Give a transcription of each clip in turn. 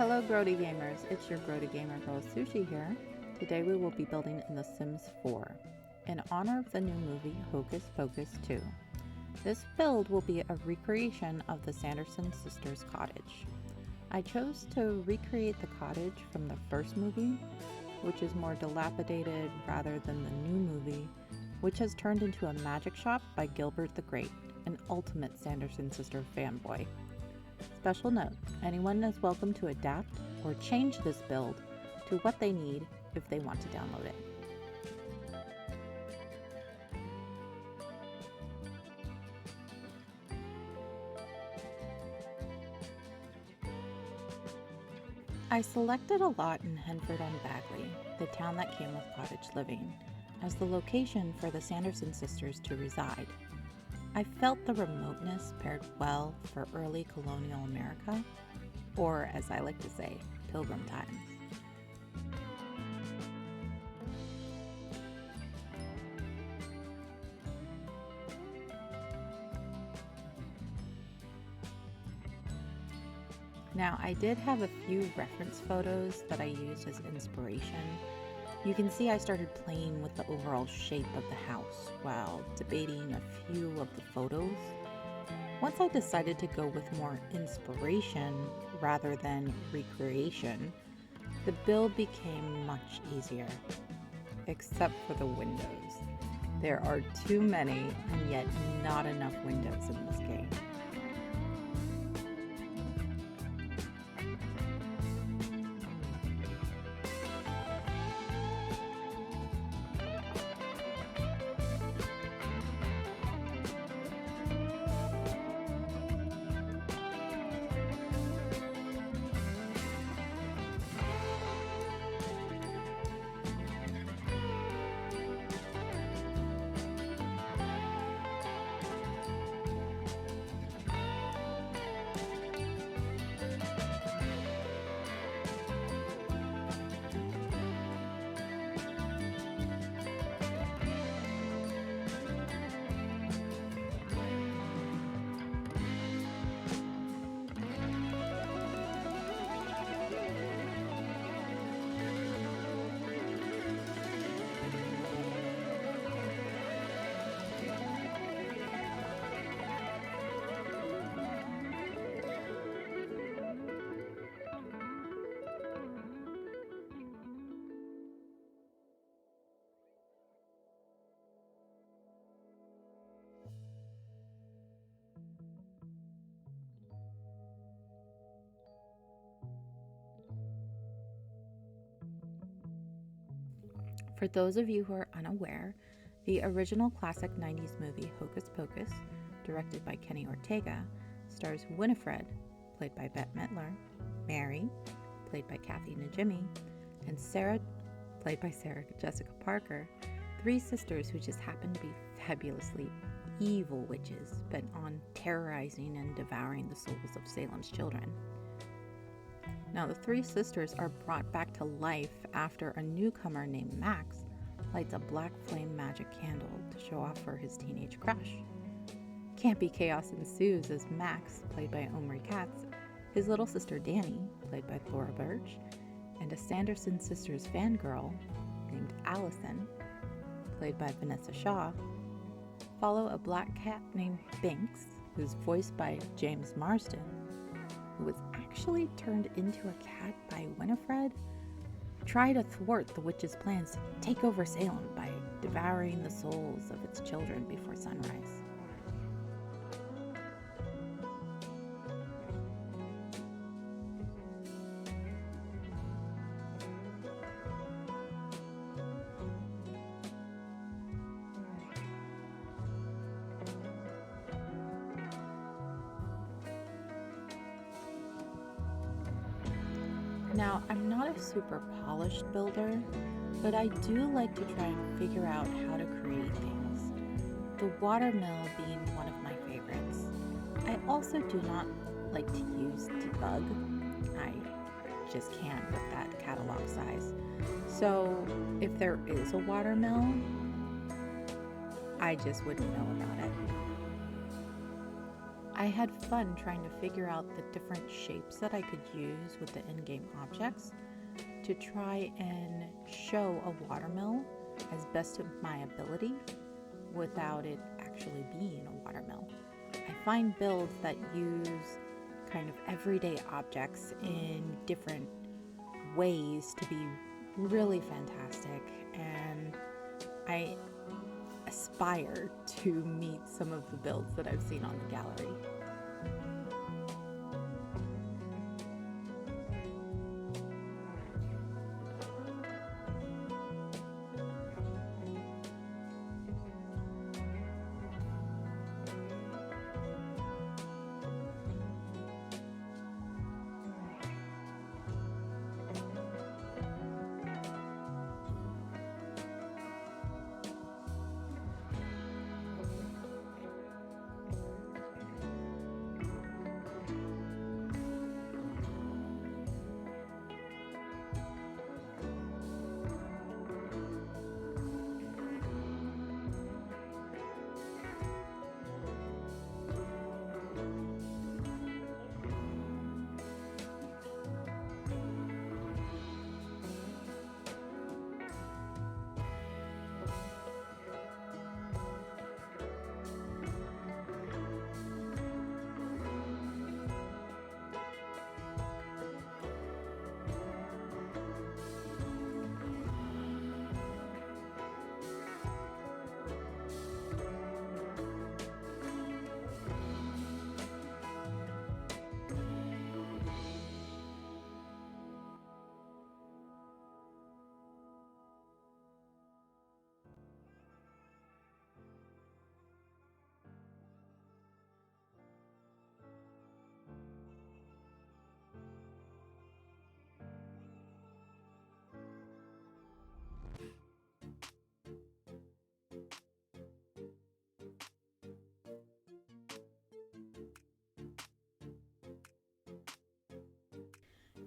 Hello Grody Gamers, it's your Grody Gamer Girl Sushi here. Today we will be building in The Sims 4, in honor of the new movie Hocus Pocus 2. This build will be a recreation of the Sanderson sisters' cottage. I chose to recreate the cottage from the first movie, which is more dilapidated rather than the new movie, which has turned into a magic shop by Gilbert the Great, an ultimate Sanderson sister fanboy. Special note, anyone is welcome to adapt or change this build to what they need if they want to download it. I selected a lot in Henford-on-Bagley, the town that came with cottage living, as the location for the Sanderson sisters to reside. I felt the remoteness paired well for early colonial America, or as I like to say, Pilgrim times. Now, I did have a few reference photos that I used as inspiration. You can see I started playing with the overall shape of the house while debating a few of the photos. Once I decided to go with more inspiration rather than recreation, the build became much easier, except for the windows. There are too many and yet not enough windows in this game. For those of you who are unaware, the original classic 90s movie Hocus Pocus, directed by Kenny Ortega, stars Winifred, played by Bette Midler, Mary, played by Kathy Najimy, and Sarah, played by Sarah Jessica Parker, three sisters who just happen to be fabulously evil witches bent on terrorizing and devouring the souls of Salem's children. Now, the three sisters are brought back to life after a newcomer named Max lights a black flame magic candle to show off for his teenage crush. Campy chaos ensues as Max, played by Omri Katz, his little sister Danny, played by Thora Birch, and a Sanderson sisters fangirl named Allison, played by Vanessa Shaw, follow a black cat named Binks, who's voiced by James Marsden, who was actually turned into a cat by Winifred, try to thwart the witch's plans to take over Salem by devouring the souls of its children before sunrise. Now, I'm not a super polished builder, but I do like to try and figure out how to create things, the watermill being one of my favorites. I also do not like to use debug. I just can't with that catalog size. So if there is a watermill, I just wouldn't know about it. I had fun trying to figure out the different shapes that I could use with the in-game objects to try and show a watermill as best of my ability without it actually being a watermill. I find builds that use kind of everyday objects in different ways to be really fantastic, and I aspire to meet some of the builds that I've seen on the gallery.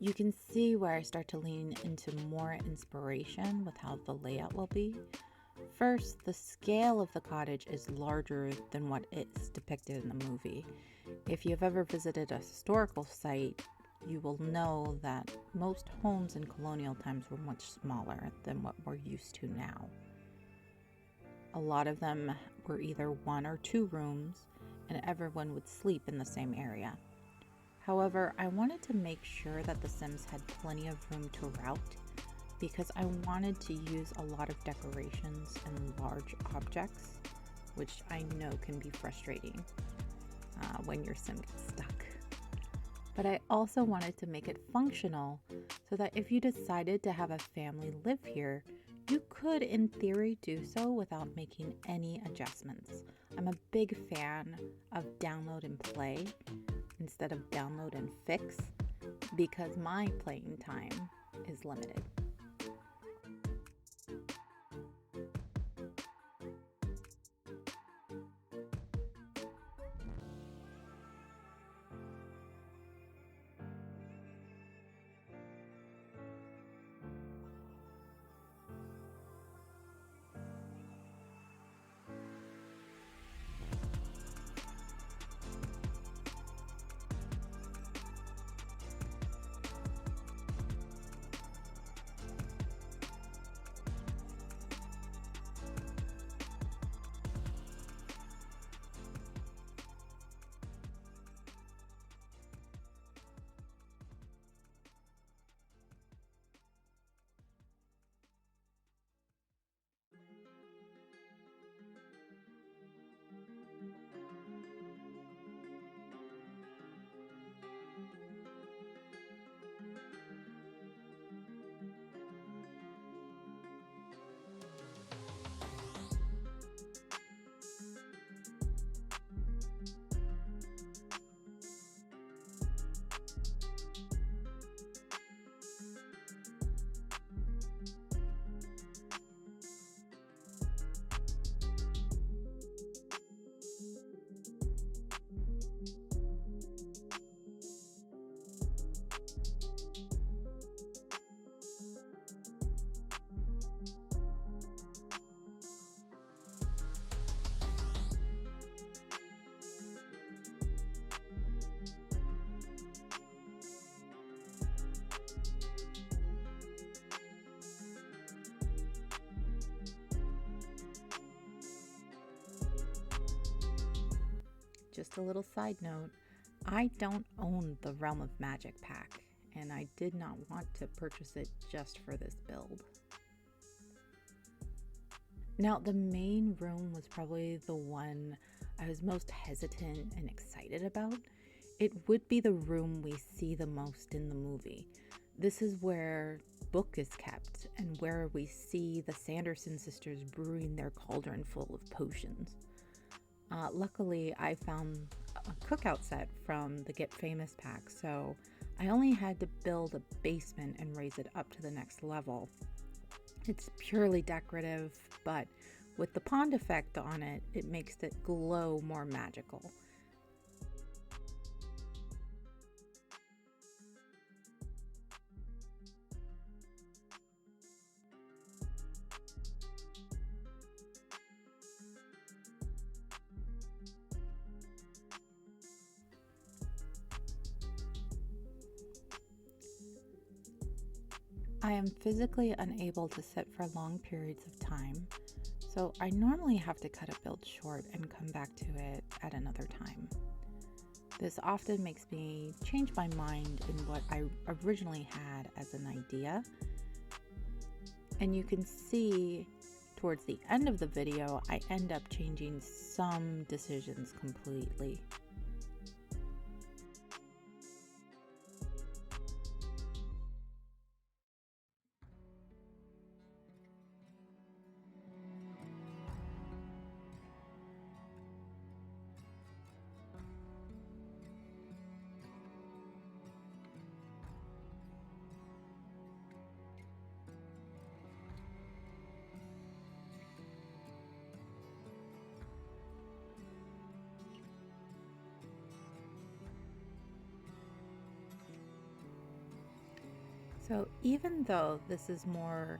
You can see where I start to lean into more inspiration with how the layout will be. First, the scale of the cottage is larger than what is depicted in the movie. If you've ever visited a historical site, you will know that most homes in colonial times were much smaller than what we're used to now. A lot of them were either 1 or 2 rooms, and everyone would sleep in the same area. However, I wanted to make sure that the Sims had plenty of room to route because I wanted to use a lot of decorations and large objects, which I know can be frustrating when your Sim gets stuck. But I also wanted to make it functional so that if you decided to have a family live here, you could, in theory, do so without making any adjustments. I'm a big fan of download and play instead of download and fix because my playing time is limited. Just a little side note, I don't own the Realm of Magic pack, and I did not want to purchase it just for this build. Now, the main room was probably the one I was most hesitant and excited about. It would be the room we see the most in the movie. This is where book is kept and where we see the Sanderson sisters brewing their cauldron full of potions. Luckily, I found a cookout set from the Get Famous pack, so I only had to build a basement and raise it up to the next level. It's purely decorative, but with the pond effect on it, it makes it glow more magical. I am physically unable to sit for long periods of time, so I normally have to cut a build short and come back to it at another time. This often makes me change my mind in what I originally had as an idea, and you can see towards the end of the video I end up changing some decisions completely. So even though this is more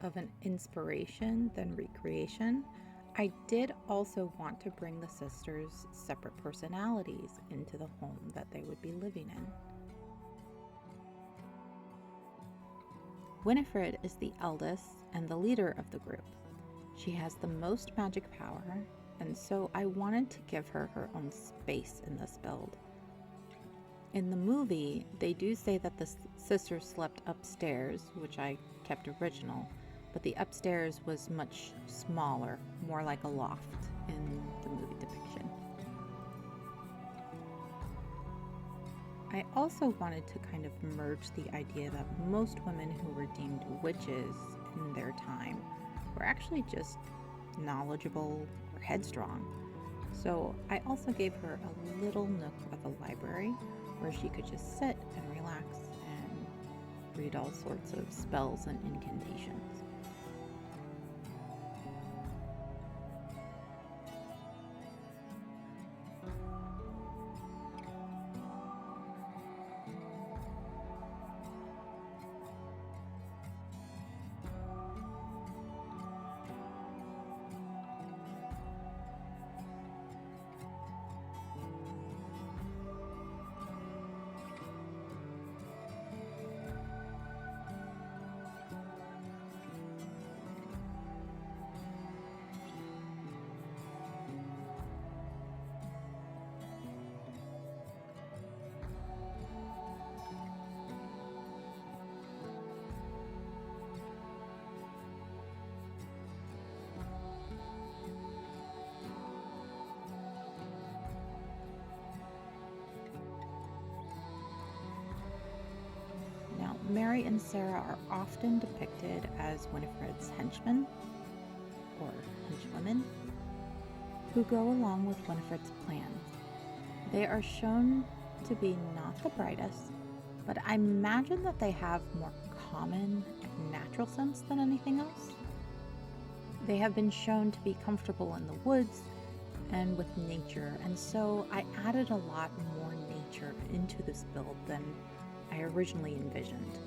of an inspiration than recreation, I did also want to bring the sisters' separate personalities into the home that they would be living in. Winifred is the eldest and the leader of the group. She has the most magic power, and so I wanted to give her her own space in this build. In the movie, they do say that the sisters slept upstairs, which I kept original, but the upstairs was much smaller, more like a loft in the movie depiction. I also wanted to kind of merge the idea that most women who were deemed witches in their time were actually just knowledgeable or headstrong. So I also gave her a little nook of a library where she could just sit and relax and read all sorts of spells and incantations. Mary and Sarah are often depicted as Winifred's henchmen, or henchwomen, who go along with Winifred's plans. They are shown to be not the brightest, but I imagine that they have more common and natural sense than anything else. They have been shown to be comfortable in the woods and with nature, and so I added a lot more nature into this build than I originally envisioned.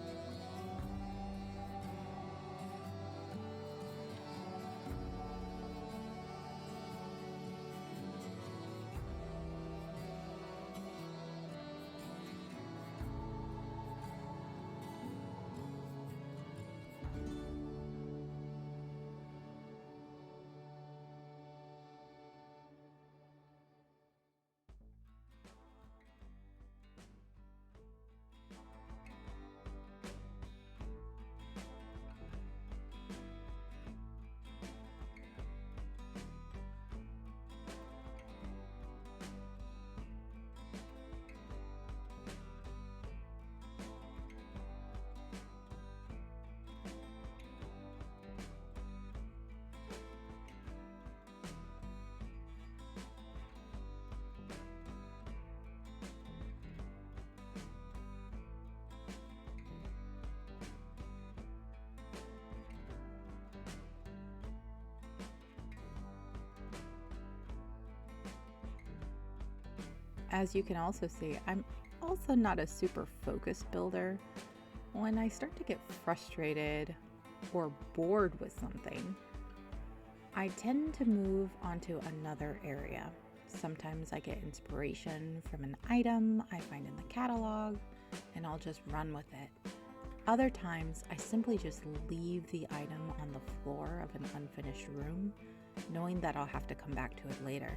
As you can also see, I'm also not a super focused builder. When I start to get frustrated or bored with something, I tend to move onto another area. Sometimes I get inspiration from an item I find in the catalog, and I'll just run with it. Other times, I simply just leave the item on the floor of an unfinished room, knowing that I'll have to come back to it later.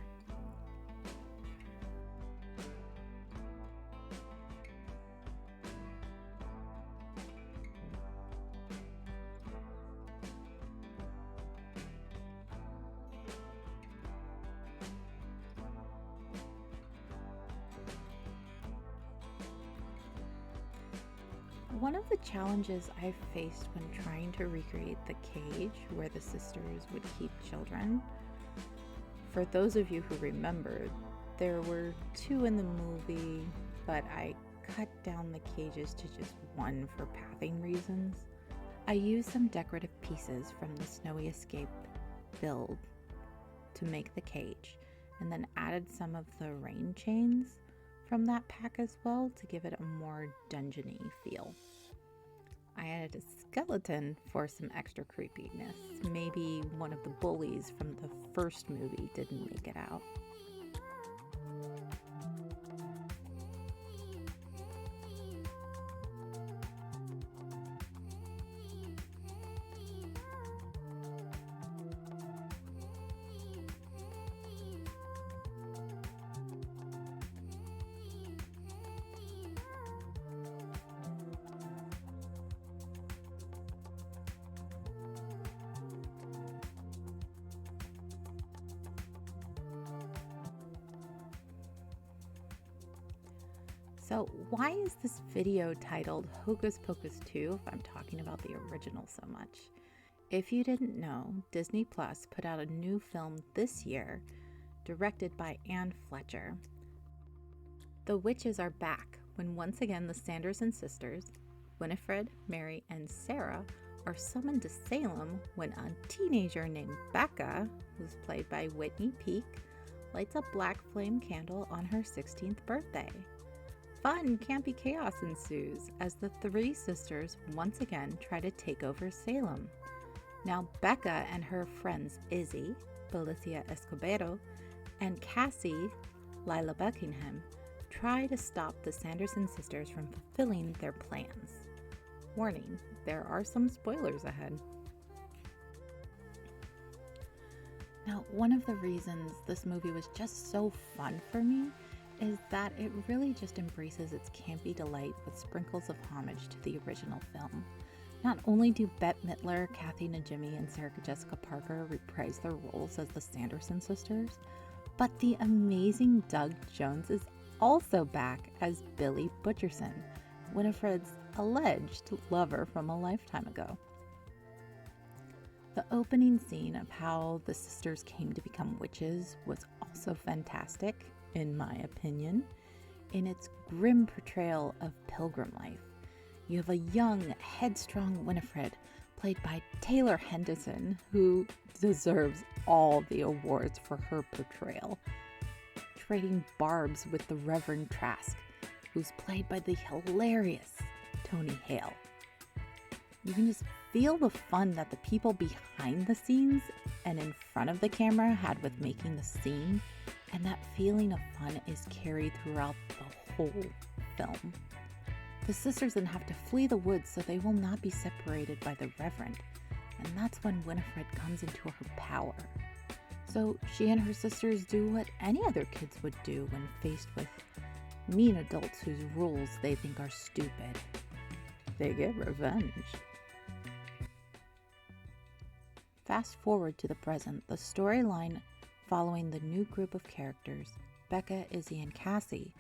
One of the challenges I've faced when trying to recreate the cage where the sisters would keep children, for those of you who remember, there were 2 in the movie, but I cut down the cages to just 1 for pathing reasons. I used some decorative pieces from the Snowy Escape build to make the cage, and then added some of the rain chains from that pack as well to give it a more dungeony feel. I added a skeleton for some extra creepiness. Maybe one of the bullies from the first movie didn't make it out. So why is this video titled Hocus Pocus 2 if I'm talking about the original so much? If you didn't know, Disney Plus put out a new film this year directed by Anne Fletcher. The witches are back when once again the Sanderson sisters, Winifred, Mary, and Sarah, are summoned to Salem when a teenager named Becca, who's played by Whitney Peak, lights a black flame candle on her 16th birthday. Fun, campy chaos ensues as the 3 sisters once again try to take over Salem. Now Becca and her friends Izzy, Felicia Escobedo, and Cassie, Lila Buckingham, try to stop the Sanderson sisters from fulfilling their plans. Warning, there are some spoilers ahead. Now, one of the reasons this movie was just so fun for me is that it really just embraces its campy delight with sprinkles of homage to the original film. Not only do Bette Midler, Kathy Najimy, and Sarah Jessica Parker reprise their roles as the Sanderson sisters, but the amazing Doug Jones is also back as Billy Butcherson, Winifred's alleged lover from a lifetime ago. The opening scene of how the sisters came to become witches was also fantastic, in my opinion, in its grim portrayal of pilgrim life. You have a young, headstrong Winifred, played by Taylor Henderson, who deserves all the awards for her portrayal, trading barbs with the Reverend Trask, who's played by the hilarious Tony Hale. You can just feel the fun that the people behind the scenes and in front of the camera had with making the scene, and that feeling of fun is carried throughout the whole film. The sisters then have to flee the woods so they will not be separated by the Reverend, and that's when Winifred comes into her power. So she and her sisters do what any other kids would do when faced with mean adults whose rules they think are stupid. They get revenge. Fast forward to the present, the storyline following the new group of characters, Becca, Izzy, and Cassie,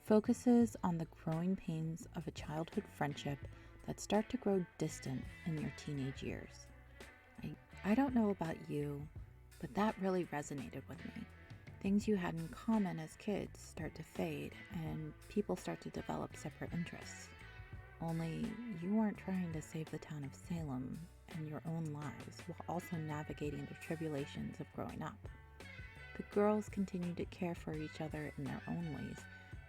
focuses on the growing pains of a childhood friendship that start to grow distant in your teenage years. I don't know about you, but that really resonated with me. Things you had in common as kids start to fade, and people start to develop separate interests. Only you weren't trying to save the town of Salem and your own lives while also navigating the tribulations of growing up. the girls continue to care for each other in their own ways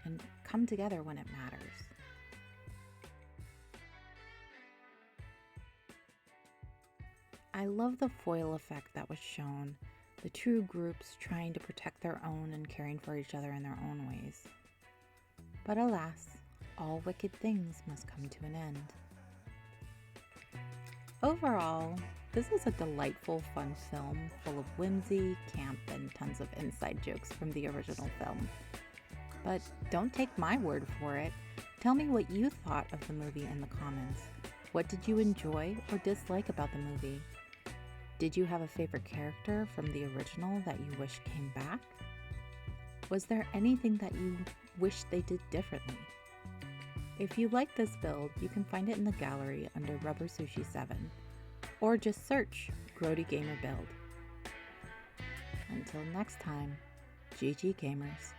and come together when it matters. I love the foil effect that was shown, the two groups trying to protect their own and caring for each other in their own ways. But alas, all wicked things must come to an end. Overall, this is a delightful, fun film full of whimsy, camp, and tons of inside jokes from the original film. But don't take my word for it. Tell me what you thought of the movie in the comments. What did you enjoy or dislike about the movie? Did you have a favorite character from the original that you wish came back? Was there anything that you wish they did differently? If you like this build, you can find it in the gallery under Rubber Sushi 7, or just search Grody Gamer Build. Until next time, GG Gamers.